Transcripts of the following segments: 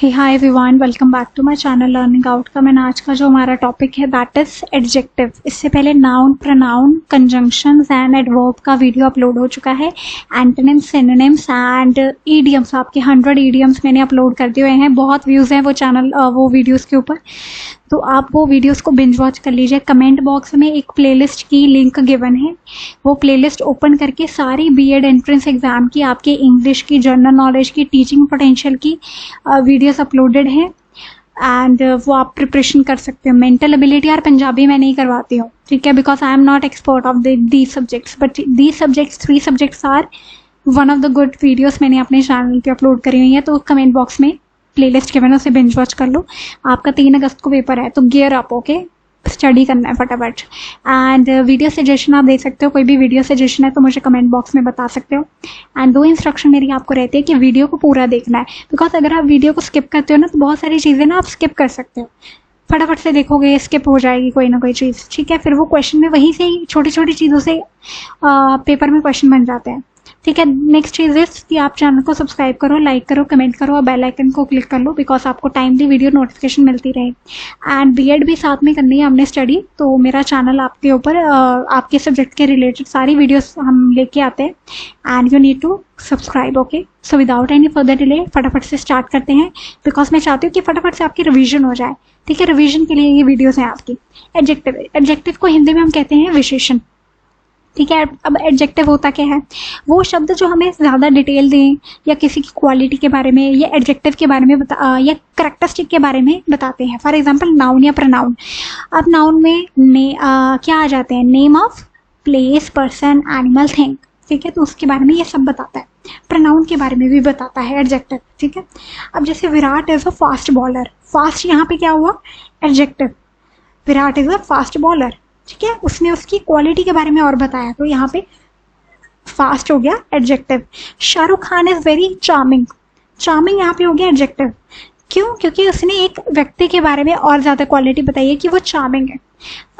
Hey hi everyone, welcome back to my channel learning out का। मैंने आज का जो हमारा टॉपिक है दैट इज एडजेक्टिव। इससे पहले noun, pronoun, conjunctions and adverb का वीडियो अपलोड हो चुका है। एंटोनिम्स, सिनोनिम्स एंड ईडियम्स, आपके 100 ईडियम्स मैंने अपलोड कर दिए हैं। बहुत व्यूज़ हैं वो वीडियोज़ के ऊपर, तो आप वो वीडियोस को बिंज वॉच कर लीजिए। कमेंट बॉक्स में एक प्लेलिस्ट की लिंक गिवन है, वो प्लेलिस्ट ओपन करके सारी बीएड एंट्रेंस एग्जाम की, आपके इंग्लिश की, जनरल नॉलेज की, टीचिंग पोटेंशियल की वीडियोस अपलोडेड हैं एंड वो आप प्रिपरेशन कर सकते हो। मेंटल एबिलिटी यार पंजाबी में नहीं करवाती हूँ, ठीक है, because I am not expert of these subjects, but these subjects 3 subjects are one of the good videos मैंने अपने चैनल पे अपलोड करी हुई है। तो कमेंट बॉक्स में प्लेलिस्ट के मैंने उसे बिंज वॉच कर लो। आपका 3 अगस्त को पेपर है, तो गियर अप, ओके, स्टडी करना है फटाफट। एंड वीडियो सजेशन आप दे सकते हो, कोई भी वीडियो सजेशन है तो मुझे कमेंट बॉक्स में बता सकते हो। एंड 2 इंस्ट्रक्शन मेरी आपको रहती है कि वीडियो को पूरा देखना है, बिकॉज अगर आप वीडियो को स्किप करते हो ना तो बहुत सारी चीज़ें ना आप स्किप कर सकते हो। फटाफट से देखोगे, स्किप हो जाएगी कोई ना कोई चीज़, ठीक है। फिर वो क्वेश्चन में वहीं से ही छोटी छोटी चीज़ों से पेपर में क्वेश्चन बन जाते हैं, ठीक है। नेक्स्ट चीज़ इज कि आप चैनल को सब्सक्राइब करो, लाइक करो, कमेंट करो और बेल आइकन को क्लिक कर लो, बिकॉज आपको टाइमली वीडियो नोटिफिकेशन मिलती रहे। एंड बीएड भी साथ में करनी है हमने स्टडी, तो मेरा चैनल आपके ऊपर आपके सब्जेक्ट के रिलेटेड सारी वीडियोस हम लेके आते हैं and you need to subscribe, okay. So without any further delay फटाफट से स्टार्ट करते हैं, बिकॉज मैं चाहती हूँ कि फटाफट से आपकी रिविजन हो जाए, ठीक है। रिविजन के लिए ये वीडियोस हैं आपकी। एडजेक्टिव, एडजेक्टिव को हिंदी में हम कहते हैं विशेषण, ठीक है। अब एडजेक्टिव होता क्या है? वो शब्द जो हमें ज़्यादा डिटेल दें या किसी की क्वालिटी के बारे में या एडजेक्टिव के बारे में या करेक्टरिस्टिक के बारे में बताते हैं। फॉर एग्जांपल नाउन या प्रोनाउन। अब नाउन में क्या आ जाते हैं? Name of place, person, animal, thing, ठीक है, तो उसके बारे में ये सब बताता है। प्रोनाउन के बारे में भी बताता है एडजेक्टिव, ठीक है। अब जैसे Virat is a fast bowler, fast यहाँ पे क्या हुआ? Adjective. Virat is a fast bowler, ठीक है, उसने उसकी क्वालिटी के बारे में और बताया, तो यहाँ पे फास्ट हो गया adjective. Shahrukh Khan is very charming, charming यहाँ पे हो गया एडजेक्टिव। क्यों? क्योंकि उसने एक व्यक्ति के बारे में और ज़्यादा क्वालिटी बताई है कि वो चार्मिंग है।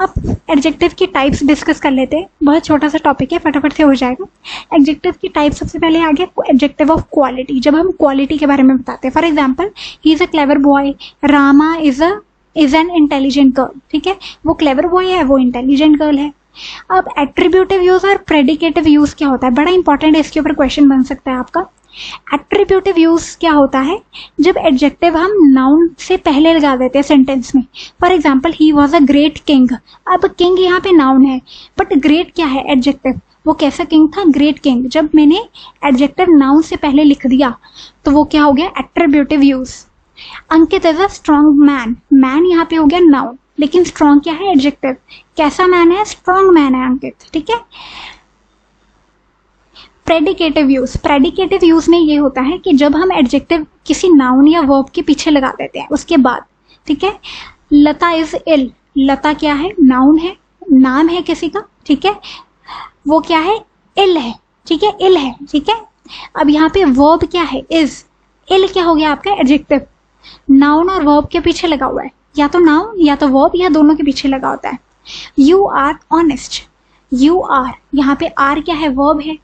अब एडजेक्टिव की टाइप्स डिस्कस कर लेते हैं, बहुत छोटा सा टॉपिक है, फटाफट से हो जाएगा। एडजेक्टिव की टाइप सबसे पहले आ गया एडजेक्टिव ऑफ क्वालिटी, जब हम क्वालिटी के बारे में बताते हैं। For example, he is a clever boy, Rama is an intelligent girl, ठीक है, वो क्लेवर बॉय है, वो इंटेलिजेंट गर्ल है। अब एट्रीब्यूटिव यूज और प्रेडिकेटिव यूज क्या होता है? बड़ा इंपॉर्टेंट है, इसके ऊपर क्वेश्चन बन सकता है आपका। एट्रीब्यूटिव यूज क्या होता है? जब एडजेक्टिव हम नाउन से पहले लगा देते हैं सेंटेंस में। For example, he was a great king. अब किंग यहाँ पे नाउन है, बट ग्रेट क्या है? एडजेक्टिव। वो कैसा किंग था? Great king. जब मैंने एडजेक्टिव नाउन से पहले लिख दिया तो वो क्या हो गया? Attributive use. Ankit is a strong man, man यहाँ पे हो गया नाउन, लेकिन स्ट्रॉन्ग क्या है? एडजेक्टिव। कैसा मैन है? स्ट्रॉन्ग मैन है अंकित, ठीक है। प्रेडिकेटिव यूज, प्रेडिकेटिव यूज में ये होता है कि जब हम एडजेक्टिव किसी नाउन या वर्ब के पीछे लगा देते हैं उसके बाद, ठीक है। लता इज इल, लता क्या है? नाउन है, नाम है किसी का, ठीक है, वो क्या है? इल है, ठीक है, इल है, ठीक है। अब यहाँ पे वर्ब क्या है? इज। इल क्या हो गया आपका? एडजेक्टिव। नाउन और वर्ब के पीछे लगा हुआ है, या तो नाउन या तो वर्ब या दोनों के पीछे लगा होता है। You are honest, you are, यहाँ पे आर क्या है? वर्ब है।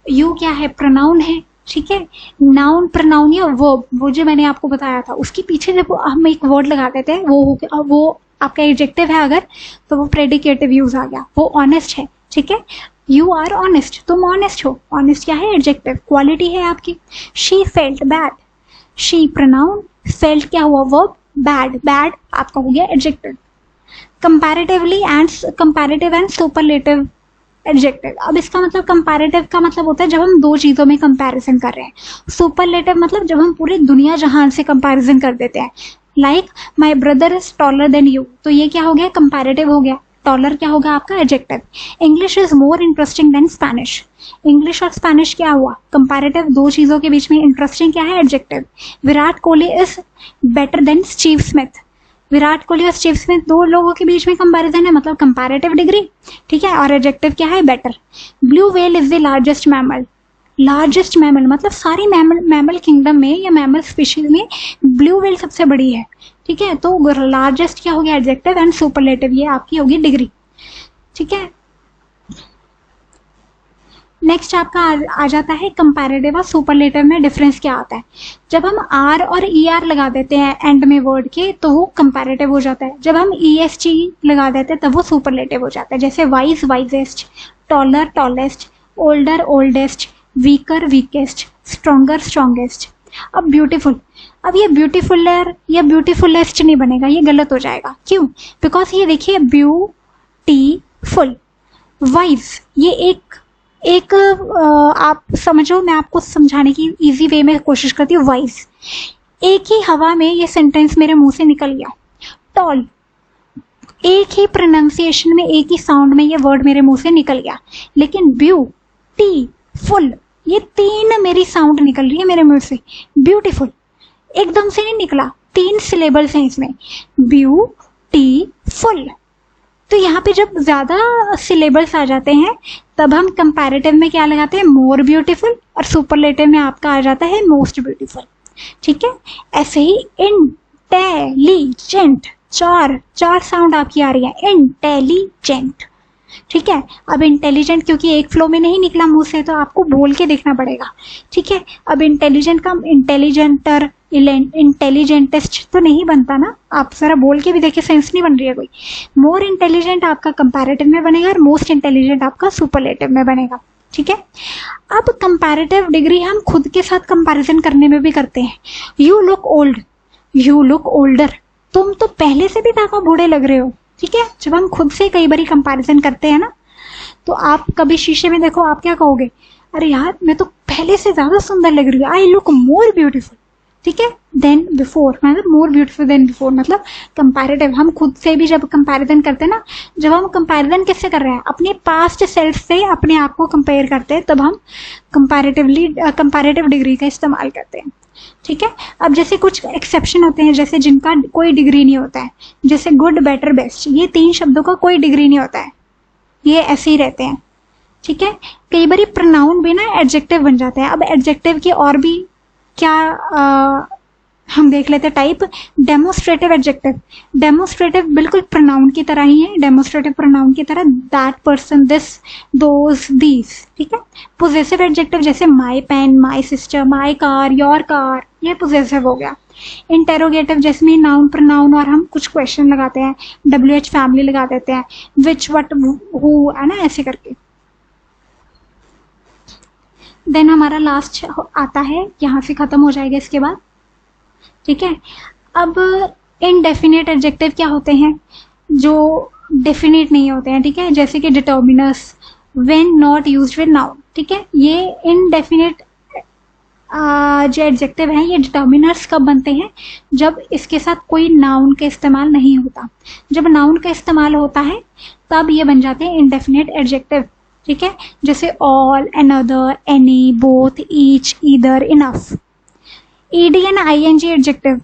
यू क्या है? प्रोनाउन है, ठीक है। नाउन, प्रोनाउन या वर्ब, वो जो मैंने आपको बताया था, उसके पीछे जब हम एक वर्ड लगा देते हैं वो आपका एडजेक्टिव है अगर, तो वो प्रेडिकेटिव यूज आ गया। वो ऑनेस्ट है, ठीक है। यू आर ऑनेस्ट, तुम ऑनेस्ट हो। ऑनेस्ट क्या है? एडजेक्टिव, क्वालिटी है आपकी। She felt bad, she pronoun, felt क्या हुआ? वर्ब, बैड, बैड आपका हो गया adjective. Comparative and superlative adjective. अब इसका मतलब, कंपैरेटिव का मतलब होता है जब हम दो चीजों में कंपैरिजन कर रहे हैं। सुपरलेटिव मतलब जब हम पूरी दुनिया जहान से कंपैरिजन कर देते हैं। Like my brother is taller than you, तो ये क्या हो गया? कंपैरेटिव हो गया। टॉलर क्या होगा आपका? Adjective. English is more interesting than Spanish, English और स्पेनिश क्या हुआ? कंपैरेटिव। दो चीजों के बीच में इंटरेस्टिंग क्या है? Adjective. Virat Kohli is better than Steve Smith, Virat Kohli और स्टीव स्मिथ दो लोगों के बीच में कंपैरिजन है, मतलब कंपैरेटिव डिग्री, ठीक है, और एडजेक्टिव क्या है? Better. Blue whale is the largest mammal, largest mammal मतलब सारी मैमल किंगडम में या मैमल स्पीशीज में ब्लू व्हेल सबसे बड़ी है, ठीक है। तो लार्जेस्ट क्या हो गया? एडजेक्टिव। एंड सुपरलेटिव ये आपकी होगी डिग्री, ठीक है। नेक्स्ट आपका आ जाता है कंपैरेटिव और सुपरलेटिव में डिफरेंस क्या आता है। जब हम आर और ई आर लगा देते हैं एंड में वर्ड के तो वो कंपैरेटिव हो जाता है। जब हम ई एस टी लगा देते हैं तब वो सुपरलेटिव हो जाता है। जैसे wise wisest, taller tallest, older oldest, weaker weakest, stronger strongest. अब ब्यूटीफुल, अब ये ब्यूटीफुलर या ब्यूटीफुलेस्ट नहीं बनेगा, ये गलत हो जाएगा। क्यों? बिकॉज ये देखिए ब्यूटीफुल, वाइज, ये एक आप समझो, मैं आपको समझाने की इजी वे में कोशिश करती हूँ। वाइज, एक ही हवा में ये सेंटेंस मेरे मुंह से निकल गया। टॉल, एक ही प्रोनाउंसिएशन में, एक ही साउंड में ये वर्ड मेरे मुंह से निकल गया। लेकिन ब्यूटीफुल, ये तीन मेरी साउंड निकल रही है मेरे मुंह से। ब्यूटीफुल एकदम से नहीं निकला, 3 सिलेबल्स हैं इसमें, ब्यूटीफुल। तो यहाँ पे जब ज्यादा सिलेबल्स आ जाते हैं तब हम कंपैरेटिव में क्या लगाते हैं, मोर ब्यूटीफुल, और सुपरलेटिव में आपका आ जाता है मोस्ट ब्यूटीफुल। ठीक है, ऐसे ही इंटेलिजेंट, चार साउंड आपकी आ रही है, इंटेलिजेंट। ठीक है, अब इंटेलिजेंट क्योंकि एक फ्लो में नहीं निकला मुंह से तो आपको बोल के देखना पड़ेगा। ठीक है, अब इंटेलिजेंट का इंटेलिजेंटर, इंटेलिजेंटेस्ट तो नहीं बनता ना, आप जरा बोल के भी देखिए, सेंस नहीं बन रही है कोई। मोर इंटेलिजेंट आपका कंपैरेटिव में बनेगा और मोस्ट इंटेलिजेंट आपका सुपरलेटिव में बनेगा। ठीक है, अब कंपैरेटिव डिग्री हम खुद के साथ कंपैरिजन करने में भी करते हैं। You look old, you look older, तुम तो पहले से भी ज्यादा बूढ़े लग रहे हो। ठीक है, जब हम खुद से कई बार कंपैरिजन करते हैं ना, तो आप कभी शीशे में देखो, आप क्या कहोगे, अरे यार मैं तो पहले से ज्यादा सुंदर लग रही हूँ, आई लुक मोर ब्यूटीफुल। ठीक है, देन बिफोर, मतलब मोर ब्यूटीफुल देन बिफोर, मतलब कंपैरेटिव। हम खुद से भी जब कंपैरिजन करते हैं ना, जब हम कंपैरिजन किससे कर रहे हैं, अपने पास्ट सेल्फ से अपने आप को कंपेयर करते हैं, तब हम कंपैरेटिव डिग्री का इस्तेमाल करते हैं। ठीक है, अब जैसे कुछ एक्सेप्शन होते हैं, जैसे जिनका कोई डिग्री नहीं होता है, जैसे गुड बेटर बेस्ट, ये 3 शब्दों का कोई डिग्री नहीं होता है, ये ऐसे ही रहते हैं। ठीक है, कई बार प्रोनाउन भी ना एडजेक्टिव बन जाता है। अब एडजेक्टिव की और भी क्या हम देख लेते हैं टाइप। डेमोस्ट्रेटिव एडजेक्टिव, डेमोस्ट्रेटिव बिल्कुल प्रोनाउन की तरह ही है, डेमोस्ट्रेटिव प्रोनाउन की तरह, that person, this, those, these. ठीक है, पोजेसिव एडजेक्टिव जैसे my pen, my sister, my car, your car, ये पोजेसिव हो गया। इंटेरोगेटिव जिसमें नाउन प्रोनाउन और हम कुछ क्वेश्चन लगाते हैं, WH फैमिली लगा देते हैं, विच, वट, हु, है ना, ऐसे करके। देन हमारा लास्ट आता है, यहाँ से खत्म हो जाएगा इसके बाद। ठीक है, अब इनडेफिनेट एडजेक्टिव क्या होते हैं, जो डेफिनेट नहीं होते हैं। ठीक है, जैसे कि determiners, when not used with noun. ठीक है, ये इनडेफिनेट जो एडजेक्टिव है, ये डिटर्मिनर्स कब बनते हैं, जब इसके साथ कोई नाउन का इस्तेमाल नहीं होता। जब नाउन का इस्तेमाल होता है तब ये बन जाते हैं इनडेफिनेट एडजेक्टिव। ठीक है, जैसे all, another, any, both, each, either, enough. ED and ING adjective,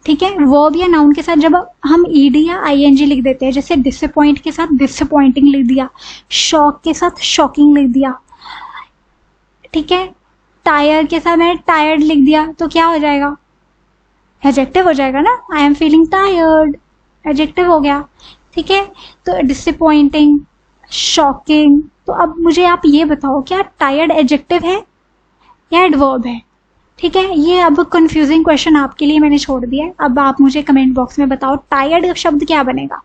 ठीक है, वर्ब या नाउन के साथ जब हम ईडी या आईएनजी लिख देते हैं, जैसे डिसअपॉइंट के साथ डिसअपॉइंटिंग लिख दिया, शॉक के साथ शॉकिंग लिख दिया। ठीक है, टायर्ड के साथ मैंने टायर्ड लिख दिया तो क्या हो जाएगा, एडजेक्टिव हो जाएगा ना, I am feeling tired, adjective हो गया। ठीक है, तो डिसअपॉइंटिंग, शॉकिंग। तो अब मुझे आप ये बताओ, क्या टायर्ड एडजेक्टिव है या एडवर्ब है? ठीक है, ये अब कंफ्यूजिंग क्वेश्चन आपके लिए मैंने छोड़ दिया है। अब आप मुझे कमेंट बॉक्स में बताओ टायर्ड शब्द क्या बनेगा,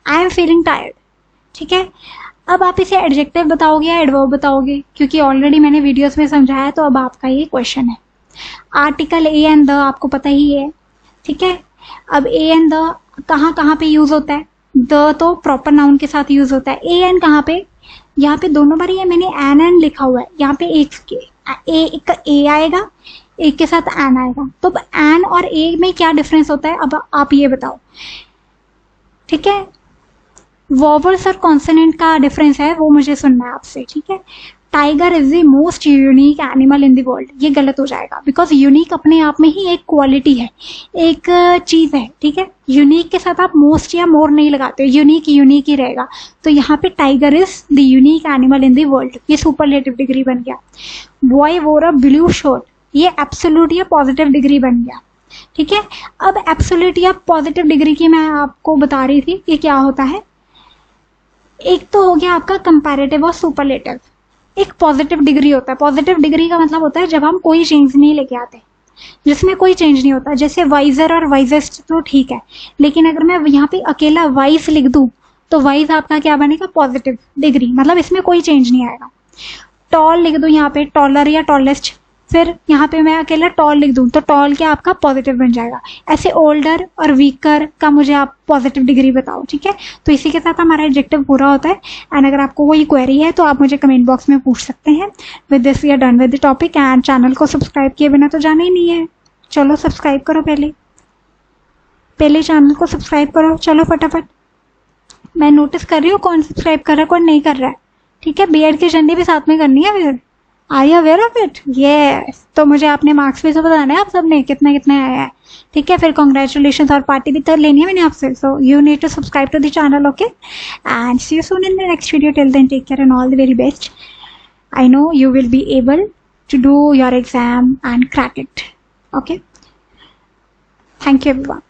आई एम फीलिंग टायर्ड। ठीक है, अब आप इसे एडजेक्टिव बताओगे या एडवर्ब बताओगे, क्योंकि ऑलरेडी मैंने वीडियोस में समझाया, तो अब आपका ये क्वेश्चन है। आर्टिकल ए एंड द आपको पता ही है। ठीक है, अब ए एंड द कहाँ कहाँ पे यूज होता है, द तो प्रॉपर नाउन के साथ यूज होता है, ए एंड कहाँ पे, यहाँ पे दोनों बार ये मैंने एन लिखा हुआ है, यहाँ पे एक ए आएगा, एक के साथ एन आएगा, तो अब एन और ए में क्या डिफरेंस होता है, अब आप ये बताओ। ठीक है, वॉवल्स और कॉन्सोनेंट का डिफरेंस है, वो मुझे सुनना है आपसे। ठीक है, tiger is the most unique animal in the world, ये गलत हो जाएगा, बिकॉज यूनिक अपने आप में ही एक क्वालिटी है, एक चीज है। ठीक है, यूनिक के साथ आप मोस्ट या मोर नहीं लगाते, यूनिक यूनिक ही रहेगा। तो यहाँ पे tiger is the unique animal in the world, ये सुपरलेटिव डिग्री बन गया। बॉय वोर अ ब्लू शर्ट, ये एब्सोल्यूट या पॉजिटिव डिग्री बन गया। ठीक है, अब एब्सोल्यूट या पॉजिटिव डिग्री की मैं आपको बता रही थी कि क्या होता है। एक तो हो गया आपका कंपैरेटिव और सुपरलेटिव, एक पॉजिटिव डिग्री होता है। पॉजिटिव डिग्री का मतलब होता है जब हम कोई चेंज नहीं लेके आते, जिसमें कोई चेंज नहीं होता। जैसे वाइजर और वाइजेस्ट तो ठीक है, लेकिन अगर मैं यहाँ पे अकेला वाइज लिख दूं तो वाइज आपका क्या बनेगा, पॉजिटिव डिग्री, मतलब इसमें कोई चेंज नहीं आएगा। टॉल लिख दूं यहाँ पे, टॉलर या टॉलेस्ट, फिर यहाँ पे मैं अकेला टॉल लिख दूं तो टॉल क्या आपका पॉजिटिव बन जाएगा। ऐसे ओल्डर और वीकर का मुझे आप पॉजिटिव डिग्री बताओ, ठीक है। तो इसी के साथ हमारा एडजेक्टिव पूरा होता है। एंड अगर आपको कोई क्वेरी है तो आप मुझे कमेंट बॉक्स में पूछ सकते हैं। With this we are done with the topic. And channel को सब्सक्राइब किए बिना तो जाना ही नहीं है, चलो सब्सक्राइब करो, पहले चैनल को सब्सक्राइब करो, चलो फटाफट। मैं नोटिस कर रही हूँ कौन सब्सक्राइब कर रहा है कौन नहीं कर रहा है, ठीक है। बीएड की जर्नी भी साथ में करनी है फिर, are you aware of it? Yes. तो मुझे अपने मार्क्स भी तो बताना है आप सबने कितने कितने आया है, ठीक है। फिर कॉन्ग्रेचुलेशन और पार्टी भी तो लेनी है मैंने आपसे। So you need to subscribe to the channel, okay. And see you soon in the next video. Till then take care and all the very best. I know you will be able to do your exam and crack it, okay. Thank you everyone.